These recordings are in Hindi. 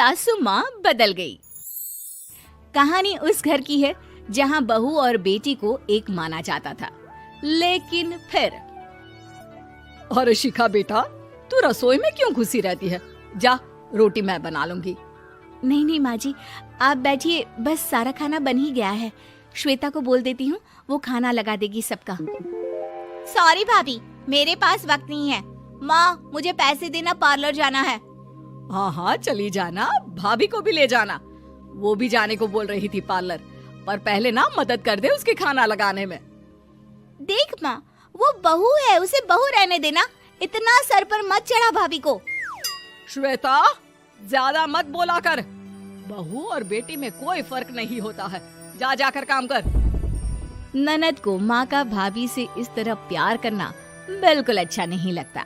सासू माँ बदल गई। कहानी उस घर की है जहाँ बहू और बेटी को एक माना जाता था, लेकिन फिर अरे शिखा बेटा, तू रसोई में क्यों घुसी रहती है? जा, रोटी मैं बना लूंगी। नहीं नहीं माँ जी, आप बैठिए, बस सारा खाना बन ही गया है। श्वेता को बोल देती हूँ, वो खाना लगा देगी सबका। सॉरी भाभी, मेरे पास वक्त नहीं है। माँ, मुझे पैसे देना, पार्लर जाना है। हाँ हाँ चली जाना, भाभी को भी ले जाना। वो भी जाने को बोल रही थी पार्लर, पर पहले ना मदद कर दे उसके खाना लगाने में। देख माँ, वो बहू है, उसे बहू रहने देना, इतना सर पर मत चढ़ा भाभी को। श्वेता, ज्यादा मत बोला कर। बहू और बेटी में कोई फर्क नहीं होता है। जा जाकर काम कर। ननद को माँ का भाभी से इस तरह प्यार करना बिल्कुल अच्छा नहीं लगता।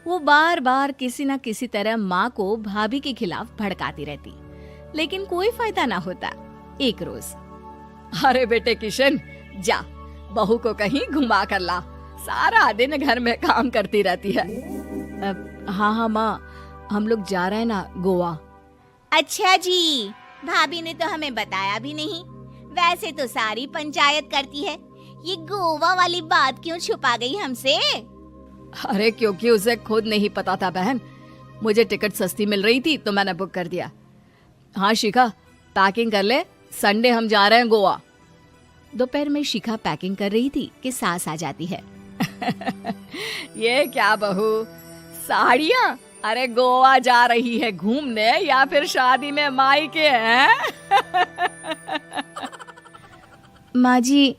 वो बार बार किसी न किसी तरह माँ को भाभी के खिलाफ भड़काती रहती, लेकिन कोई फायदा ना होता। एक रोज, अरे बेटे किशन, जा बहू को कहीं घुमा कर ला, सारा दिन घर में काम करती रहती है। हाँ हाँ माँ, हम लोग जा रहे हैं ना गोवा। अच्छा जी, भाभी ने तो हमें बताया भी नहीं। वैसे तो सारी पंचायत करती है, ये गोवा वाली बात क्यों छुपा गई हमसे? अरे क्योंकि उसे खुद नहीं पता था बहन। मुझे टिकट सस्ती मिल रही थी तो मैंने बुक कर दिया। हाँ शिखा, पैकिंग कर ले, संडे हम जा रहे हैं गोवा। दोपहर में शिखा पैकिंग कर रही थी कि सास आ जाती है। ये क्या बहू, साड़ियाँ? अरे गोवा जा रही है घूमने या फिर शादी में मायके हैं? माँ जी,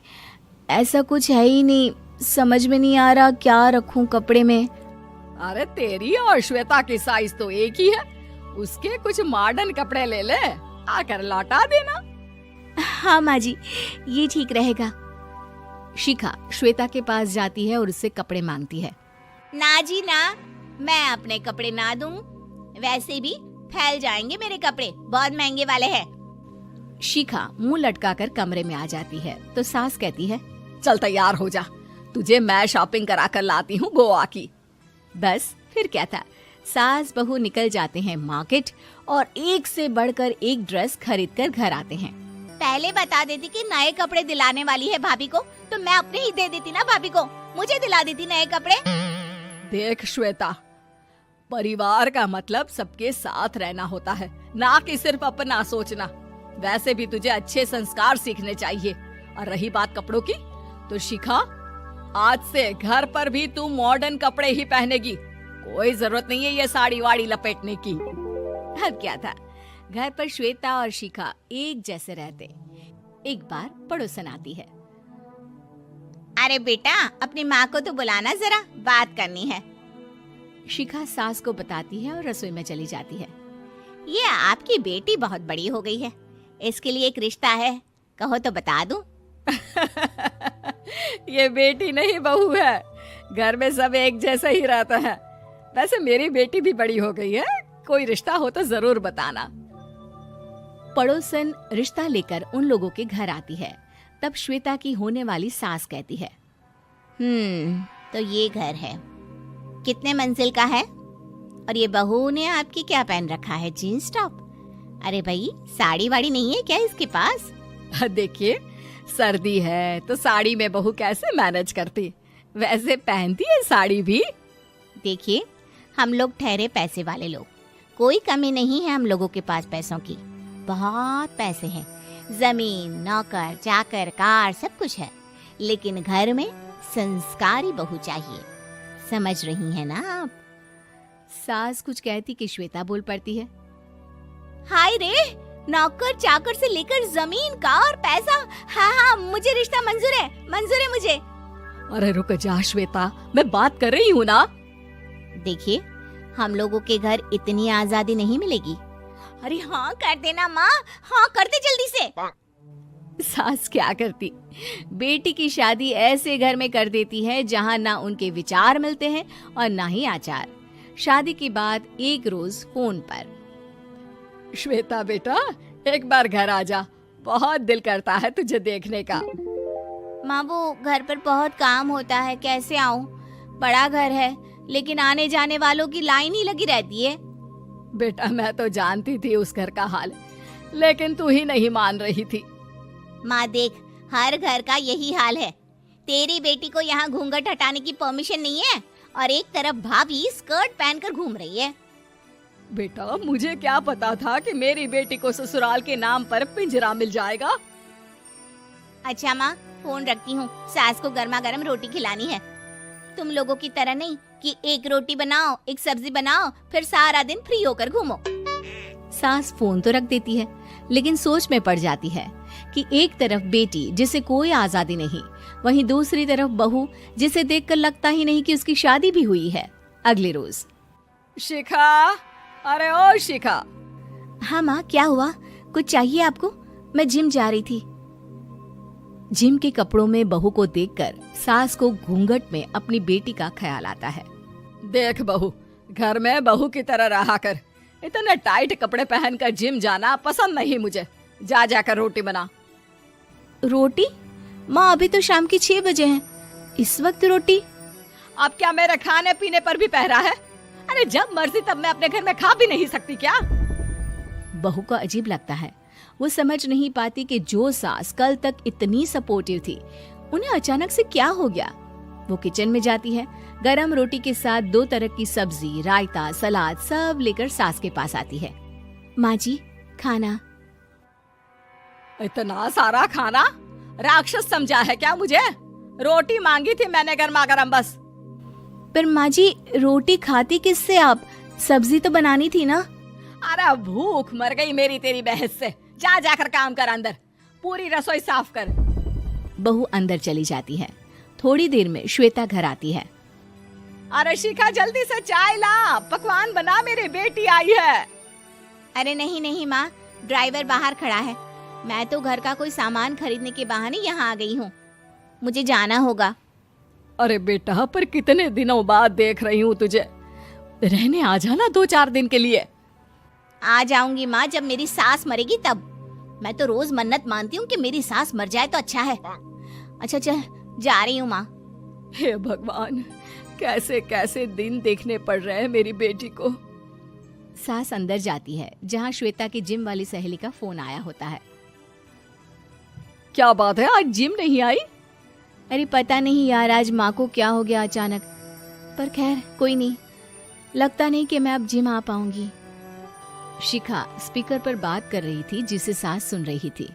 ऐसा कुछ है ही नहीं, समझ में नहीं आ रहा क्या रखूं कपड़े में। अरे तेरी और श्वेता की साइज तो एक ही है, उसके कुछ मॉडर्न कपड़े ले ले, आकर लौटा देना। हाँ माँ जी, ये ठीक रहेगा। शिखा श्वेता के पास जाती है और उससे कपड़े मांगती है। ना जी ना, मैं अपने कपड़े ना दूं, वैसे भी फैल जाएंगे मेरे कपड़े, बहुत महंगे वाले हैं। शिखा मुंह लटकाकर कमरे में आ जाती है तो सास कहती है, चल तैयार हो जा, तुझे मैं शॉपिंग करा कर लाती हूँ गोवा की। बस फिर क्या था, सास बहू निकल जाते हैं मार्केट और एक से बढ़कर एक ड्रेस खरीद कर घर आते हैं। पहले बता देती कि नए कपड़े दिलाने वाली है भाभी को, तो मैं अपने ही दे देती ना भाभी को, मुझे दिला देती नए कपड़े। देख श्वेता, परिवार का मतलब सबके साथ रहना होता है, ना कि सिर्फ अपना सोचना। वैसे भी तुझे अच्छे संस्कार सीखने चाहिए। और रही बात कपड़ों की, तो शिखा, आज से घर पर भी तू मॉडर्न कपड़े ही पहनेगी। कोई जरूरत नहीं है ये साड़ी वाड़ी लपेटने की। अब क्या था, घर पर श्वेता और शिखा एक जैसे रहते। एक बार पड़ोसन आती है। अरे बेटा, अपनी माँ को तो बुलाना, जरा बात करनी है। शिखा सास को बताती है और रसोई में चली जाती है। ये आपकी बेटी बहुत बड़ी हो गई है, इसके लिए एक रिश्ता है, कहो तो बता दूं। ये बेटी नहीं बहू है, घर में सब एक जैसा ही रहता है। वैसे मेरी बेटी भी बड़ी हो गई है, कोई रिश्ता हो तो जरूर बताना। पड़ोसन रिश्ता लेकर उन लोगों के घर आती है। तब श्वेता की होने वाली सास कहती है, तो ये घर है, कितने मंजिल का है? और ये बहू ने आपकी क्या पहन रखा है, जीन्स टॉप? अरे भाई, साड़ी वाड़ी नहीं है क्या इसके पास? देखिए, सर्दी है तो साड़ी में बहू कैसे मैनेज करती, वैसे पहनती है साड़ी भी। देखिए, हम लोग ठहरे पैसे वाले लोग, कोई कमी नहीं है हम लोगों के पास पैसों की, बहुत पैसे हैं, जमीन, नौकर चाकर, कार, सब कुछ है, लेकिन घर में संस्कारी बहू चाहिए, समझ रही हैं ना आप? सास कुछ कहती कि श्वेता बोल पड़ती है, हाय रे, नौकर चाकर से लेकर जमीन, कार, पैसा, हाँ हाँ मुझे रिश्ता मंजूर है, मंजूर है मुझे। अरे रुक जा श्वेता, मैं बात कर रही हूँ ना। देखिए, हम लोगों के घर इतनी आजादी नहीं मिलेगी। अरे हाँ कर देना माँ, हाँ कर दे जल्दी से। सास क्या करती, बेटी की शादी ऐसे घर में कर देती है जहाँ ना उनके विचार मिलते हैं और ना ही आचार। शादी के बाद एक रोज फोन पर, श्वेता बेटा, एक बार घर आ जा, बहुत दिल करता है तुझे देखने का। माँ, वो घर पर बहुत काम होता है, कैसे आऊँ? बड़ा घर है, लेकिन आने जाने वालों की लाइन ही लगी रहती है। बेटा मैं तो जानती थी उस घर का हाल, लेकिन तू ही नहीं मान रही थी। माँ देख, हर घर का यही हाल है। तेरी बेटी को यहाँ घूंघट हटाने की परमिशन नहीं है और एक तरफ भाभी स्कर्ट पहनकर घूम रही है। बेटा मुझे क्या पता था कि मेरी बेटी को ससुराल के नाम पर पिंजरा मिल जाएगा। अच्छा माँ, फोन रखती हूँ, सास को गर्मा गर्म रोटी खिलानी है। तुम लोगों की तरह नहीं कि एक रोटी बनाओ, एक सब्जी बनाओ, फिर सारा दिन फ्री होकर घूमो। सास फोन तो रख देती है, लेकिन सोच में पड़ जाती है कि एक तरफ बेटी जिसे कोई आजादी नहीं, वहीं दूसरी तरफ बहू जिसे देखकर लगता ही नहीं कि उसकी शादी भी हुई है। अगले रोज। शिखा, अरे ओ शिखा। हाँ माँ, क्या हुआ? कुछ चाहिए आपको? मैं जिम जा रही थी। जिम के कपड़ों में बहू को देखकर सास को घूंघट में अपनी बेटी का ख्याल आता है। देख बहू, घर में बहू की तरह रहा कर। इतने टाइट कपड़े पहनकर जिम जाना पसंद नहीं मुझे। जा जाकर रोटी बना। रोटी? माँ अभी तो शाम के 6 बजे हैं, इस वक्त रोटी? अब क्या मेरे खाने पीने पर भी पहरा है? अरे जब मर्जी तब मैं अपने घर में खा भी नहीं सकती क्या? बहू को अजीब लगता है। वो समझ नहीं पाती कि जो सास कल तक इतनी सपोर्टिव थी, उन्हें अचानक से क्या हो गया। वो किचन में जाती है, गरम रोटी के साथ 2 तरह की सब्जी, रायता, सलाद सब लेकर सास के पास आती है। माँ जी, खाना। इतना सारा खाना? राक्षस समझा है क्या मुझे? रोटी मांगी थी मैंने गर्मा गर्म बस। पर माँ जी, रोटी खाती किससे आप? सब्जी तो बनानी थी ना। अरे भूख मर गई मेरी तेरी बहस से। जा जाकर काम कर, अंदर पूरी रसोई साफ कर। बहू अंदर चली जाती है। थोड़ी देर में श्वेता घर आती है। अरे शिखा, जल्दी से चाय ला, पकवान बना, मेरी बेटी आई है। अरे नहीं नहीं माँ, ड्राइवर बाहर खड़ा है। मैं तो घर का कोई सामान खरीदने के बहाने यहाँ आ गई हूँ, मुझे जाना होगा। अरे बेटा, पर कितने दिनों बाद देख रही हूँ तुझे, रहने आ जाना 2-4 दिन के लिए। आ जाऊंगी माँ, जब मेरी सास मरेगी तब। मैं तो रोज मन्नत मानती हूँ कि मेरी सास मर जाए तो अच्छा है। अच्छा चल, जा रही हूँ माँ। हे भगवान, कैसे कैसे दिन देखने पड़ रहे हैं मेरी बेटी को। सास अंदर जाती है, जहाँ श्वेता की जिम वाली सहेली का फोन आया होता है। क्या बात है, आज जिम नहीं आई? अरे पता नहीं यार, आज माँ को क्या हो गया अचानक। पर खैर कोई नहीं, लगता नहीं कि मैं अब जिम आ पाऊंगी। शिखा स्पीकर पर बात कर रही थी, जिसे सास सुन रही थी।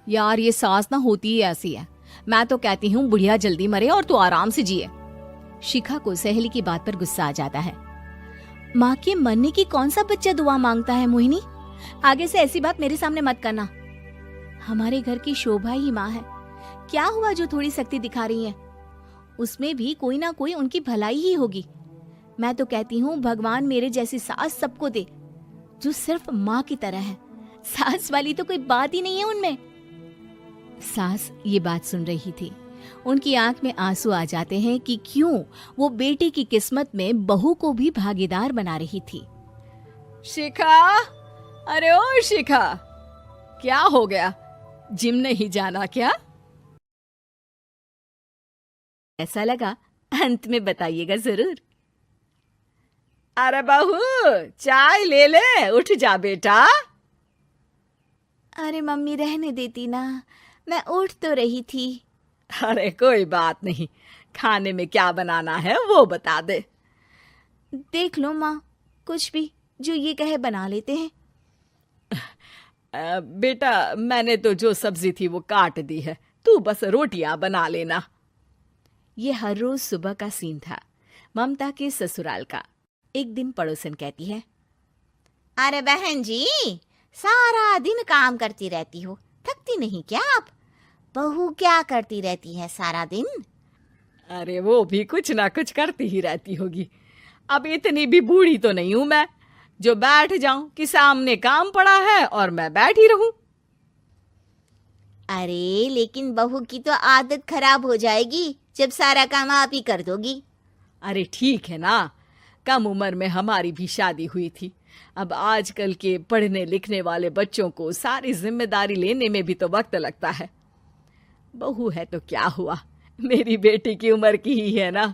यार ये सास ना होती ही ऐसी है। मैं तो कहती हूँ बुढ़िया जल्दी मरे और तू आराम से जिए। शिखा को सहेली की बात पर गुस्सा आ जाता है। माँ के मरने की कौन सा बच्चा दुआ मांगता है मोहिनी? आगे से ऐसी बात मेरे सामने मत करना। हमारे घर की शोभा ही माँ है। क्या हुआ जो थोड़ी शक्ति दिखा रही है? उसमें भी कोई ना कोई उनकी भलाई ही होगी। मैं तो कहती हूँ भगवान मेरे जैसी सास सबको दे, जो सिर्फ माँ की तरह है। सास वाली तो कोई बात ही नहीं है उनमें। सास ये बात सुन रही थी। उनकी आंख में आंसू आ जाते हैं कि क्यों वो बेटे की किस्मत में बहू को भी भागीदार बना रही थी। शिखा, अरे ओ शिखा, क्या हो गया? जिम नहीं जाना क्या? ऐसा लगा अंत में बताइएगा जरूर। अरे बहू, चाय ले ले, उठ जा बेटा। अरे मम्मी रहने देती ना, मैं उठ तो रही थी। अरे कोई बात नहीं, खाने में क्या बनाना है वो बता दे। देख लो माँ, कुछ भी जो ये कहे बना लेते हैं। बेटा मैंने तो जो सब्जी थी वो काट दी है, तू बस रोटियां बना लेना। ये हर रोज सुबह का सीन था ममता के ससुराल का। एक दिन पड़ोसन कहती है, अरे बहन जी, सारा दिन काम करती रहती हो, थकती नहीं क्या आप? बहू क्या करती रहती है सारा दिन? अरे वो भी कुछ ना कुछ करती ही रहती होगी। अब इतनी भी बूढ़ी तो नहीं हूं मैं जो बैठ जाऊं कि सामने काम पड़ा है और मैं बैठी रहूं। अरे लेकिन बहू की तो आदत खराब हो जाएगी जब सारा काम आप ही कर दोगी। अरे ठीक है ना, कम उम्र में हमारी भी शादी हुई थी। अब आजकल के पढ़ने लिखने वाले बच्चों को सारी जिम्मेदारी लेने में भी तो वक्त लगता है। बहू है तो क्या हुआ, मेरी बेटी की उम्र की ही है ना।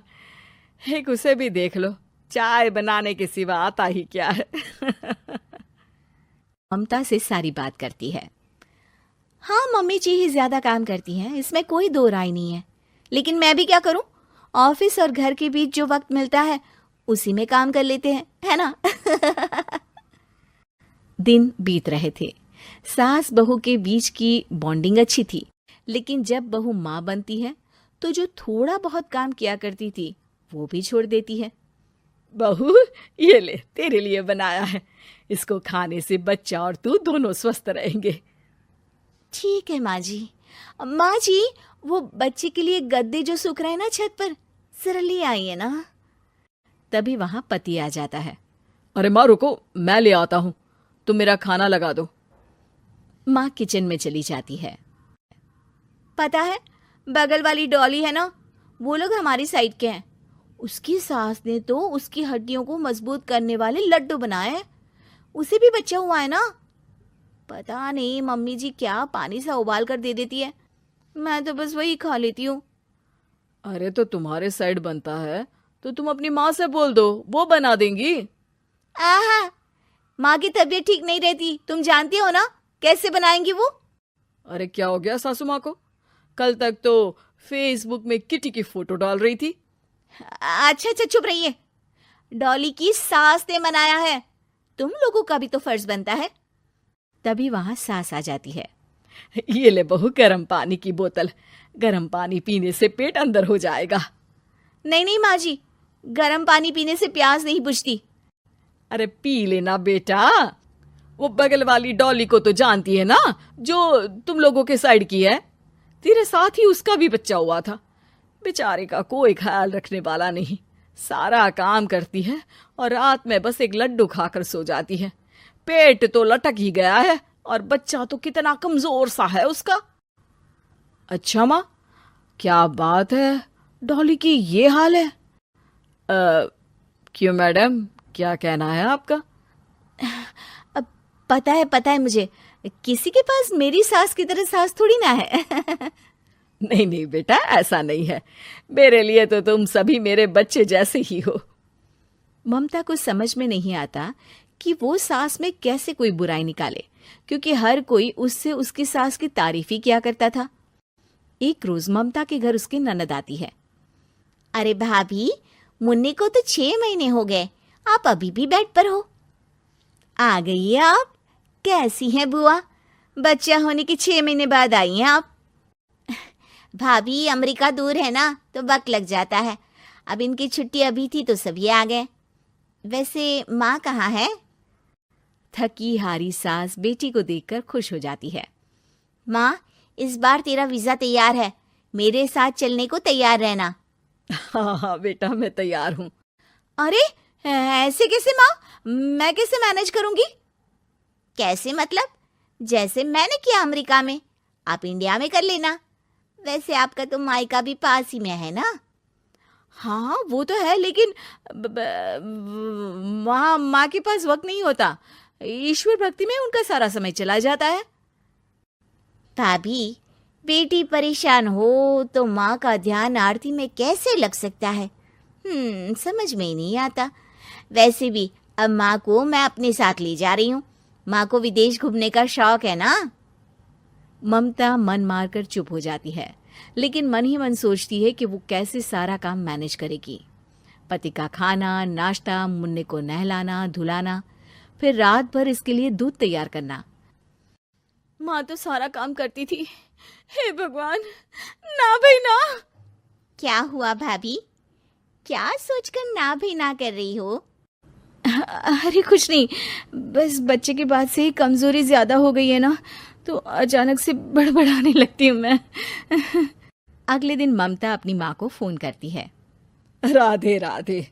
एक उसे भी देख लो, चाय बनाने के सिवा आता ही क्या है। ममता से सारी बात करती है। हाँ, मम्मी जी ही ज्यादा काम करती हैं, इसमें कोई दो राय नहीं है। लेकिन मैं भी क्या करूं, ऑफिस और घर के बीच जो वक्त मिलता है उसी में काम कर लेते हैं, है ना। दिन बीत रहे थे। सास बहू के बीच की बॉन्डिंग अच्छी थी, लेकिन जब बहू माँ बनती है तो जो थोड़ा बहुत काम किया करती थी वो भी छोड़ देती है। बहू, ये ले, तेरे लिए बनाया है। इसको खाने से बच्चा और तू दोनों स्वस्थ रहेंगे। ठीक है माँ जी। माँ जी, वो बच्चे के लिए गद्दे जो सूख रहे हैं ना छत पर, जरा ले आइए ना। तभी वहां पति आ जाता है। अरे माँ रुको, मैं ले आता हूँ, तुम मेरा खाना लगा दो। माँ किचन में चली जाती है। पता है, बगल वाली डॉली है ना, वो लोग हमारी साइड के हैं। उसकी सास ने तो उसकी हड्डियों को मजबूत करने वाले लड्डू बनाए हैं। उसे भी बच्चा हुआ है ना। पता नहीं मम्मी जी क्या पानी सा उबाल कर दे देती है, मैं तो बस वही खा लेती हूँ। अरे तो तुम्हारे साइड बनता है तो तुम अपनी माँ से बोल दो, वो बना देंगी। आहा, माँ की तबीयत ठीक नहीं रहती, तुम जानती हो ना, कैसे बनाएंगी वो। अरे क्या हो गया सासू माँ को? कल तक तो फेसबुक में किटी की फोटो डाल रही थी। अच्छा अच्छा, चुप रहिए। डॉली की सास ने मनाया है, तुम लोगों का भी तो फर्ज बनता है। तभी वहां सास आ जाती है। ये ले बहू, गर्म पानी की बोतल। गर्म पानी पीने से पेट अंदर हो जाएगा। नहीं नहीं माँ जी, गर्म पानी पीने से प्यास नहीं बुझती। अरे पी लेना बेटा। वो बगल वाली डॉली को तो जानती है ना, जो तुम लोगों के साइड की है। तेरे साथ ही उसका भी बच्चा हुआ था। बेचारे का कोई ख्याल रखने वाला नहीं, सारा काम करती है और रात में बस एक लड्डू खाकर सो जाती है। पेट तो लटक ही गया है और बच्चा तो कितना कमजोर सा है उसका। अच्छा माँ, क्या बात है, डॉली की ये हाल है? क्यों मैडम, क्या कहना है आपका? अब पता है मुझे, किसी के पास मेरी सास की तरह सास थोड़ी ना है। नहीं नहीं बेटा, ऐसा नहीं है। मेरे लिए तो तुम सभी मेरे बच्चे जैसे ही हो। ममता को समझ में नहीं आता कि वो सास में कैसे कोई बुराई निकाले, क्योंकि हर कोई उससे उसकी सास की तारीफ ही किया करता था। एक रोज ममता के घर उसकी ननद आती है। अरे भाभी, मुन्नी को तो 6 महीने हो गए, आप अभी भी बेड पर हो। आ गई आप। कैसी हैं बुआ, बच्चा होने के 6 महीने बाद आई हैं आप। भाभी, अमेरिका दूर है ना, तो वक्त लग जाता है। अब इनकी छुट्टी अभी थी तो सभी आ गए। वैसे माँ कहाँ है? थकी हारी सास बेटी को देखकर खुश हो जाती है। माँ, इस बार तेरा वीजा तैयार है, मेरे साथ चलने को तैयार रहना। हाँ हाँ बेटा, मैं तैयार हूँ। अरे ऐसे कैसे माँ, मैं कैसे मैनेज करूंगी? कैसे मतलब? जैसे मैंने किया अमेरिका में, आप इंडिया में कर लेना। वैसे आपका तो मायका भी पास ही में है ना। हाँ वो तो है, लेकिन वहाँ माँ के पास वक्त नहीं होता। ईश्वर भक्ति में उनका सारा समय चला जाता है। भाभी, बेटी परेशान हो तो माँ का ध्यान आरती में कैसे लग सकता है? समझ में ही नहीं आता। वैसे भी अब माँ को मैं अपने साथ ले जा रही हूँ। माँ को विदेश घूमने का शौक है ना। ममता मन मारकर चुप हो जाती है, लेकिन मन ही मन सोचती है कि वो कैसे सारा काम मैनेज करेगी। पति का खाना, नाश्ता, मुन्ने को नहलाना धुलाना, फिर रात भर इसके लिए दूध तैयार करना। माँ तो सारा काम करती थी। हे भगवान, ना भाई ना। क्या हुआ भाभी, क्या सोचकर ना भाई ना कर रही हो? अरे कुछ नहीं, बस बच्चे के बाद से ही कमजोरी ज्यादा हो गई है ना, तो अचानक से बड़बड़ाने लगती हूँ मैं। अगले दिन ममता अपनी माँ को फोन करती है। राधे राधे।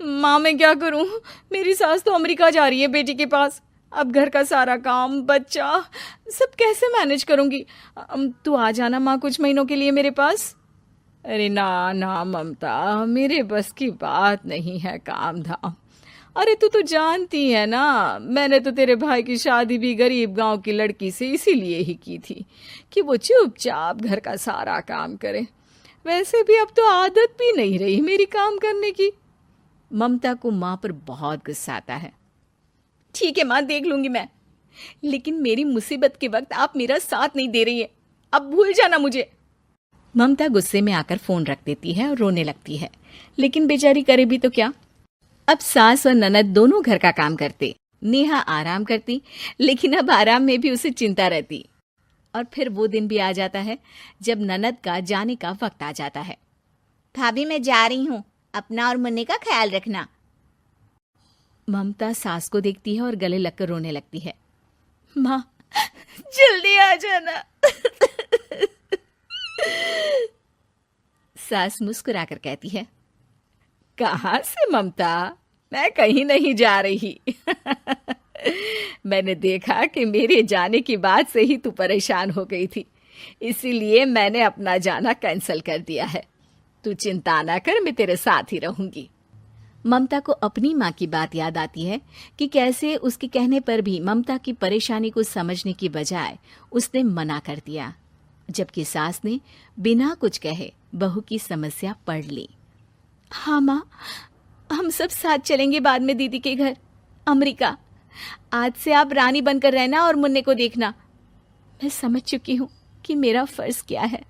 माँ, मैं क्या करूँ, मेरी सास तो अमेरिका जा रही है बेटी के पास। अब घर का सारा काम, बच्चा, सब कैसे मैनेज करूँगी? तू आ जाना माँ कुछ महीनों के लिए मेरे पास। अरे ना ना ममता, मेरे बस की बात नहीं है काम धाम। अरे तू तो जानती है ना, मैंने तो तेरे भाई की शादी भी गरीब गांव की लड़की से इसीलिए ही की थी कि वो चुपचाप घर का सारा काम करे। वैसे भी अब तो आदत भी नहीं रही मेरी काम करने की। ममता को माँ पर बहुत गुस्सा आता है। ठीक है माँ, देख लूंगी मैं, लेकिन मेरी मुसीबत के वक्त आप मेरा साथ नहीं दे रही है, अब भूल जाना मुझे। ममता गुस्से में आकर फोन रख देती है और रोने लगती है, लेकिन बेचारी करे भी तो क्या। अब सास और ननद दोनों घर का काम करते, नेहा आराम करती, लेकिन अब आराम में भी उसे चिंता रहती। और फिर वो दिन भी आ जाता है जब ननद का जाने का वक्त आ जाता है। भाभी मैं जा रही हूँ, अपना और मुन्ने का ख्याल रखना। ममता सास को देखती है और गले लगकर रोने लगती है। माँ जल्दी आ जाना। सास मुस्कुराकर कहती है, कहाँ से ममता, मैं कहीं नहीं जा रही। मैंने देखा कि मेरे जाने की बात से ही तू परेशान हो गई थी, इसीलिए मैंने अपना जाना कैंसिल कर दिया है। तू चिंता ना कर, मैं तेरे साथ ही रहूंगी। ममता को अपनी माँ की बात याद आती है कि कैसे उसके कहने पर भी ममता की परेशानी को समझने की बजाय उसने मना कर दिया, जबकि सास ने बिना कुछ कहे बहू की समस्या पढ़ ली। हाँ माँ, हम सब साथ चलेंगे बाद में दीदी के घर अमेरिका। आज से आप रानी बनकर रहना और मुन्ने को देखना। मैं समझ चुकी हूँ कि मेरा फर्ज क्या है।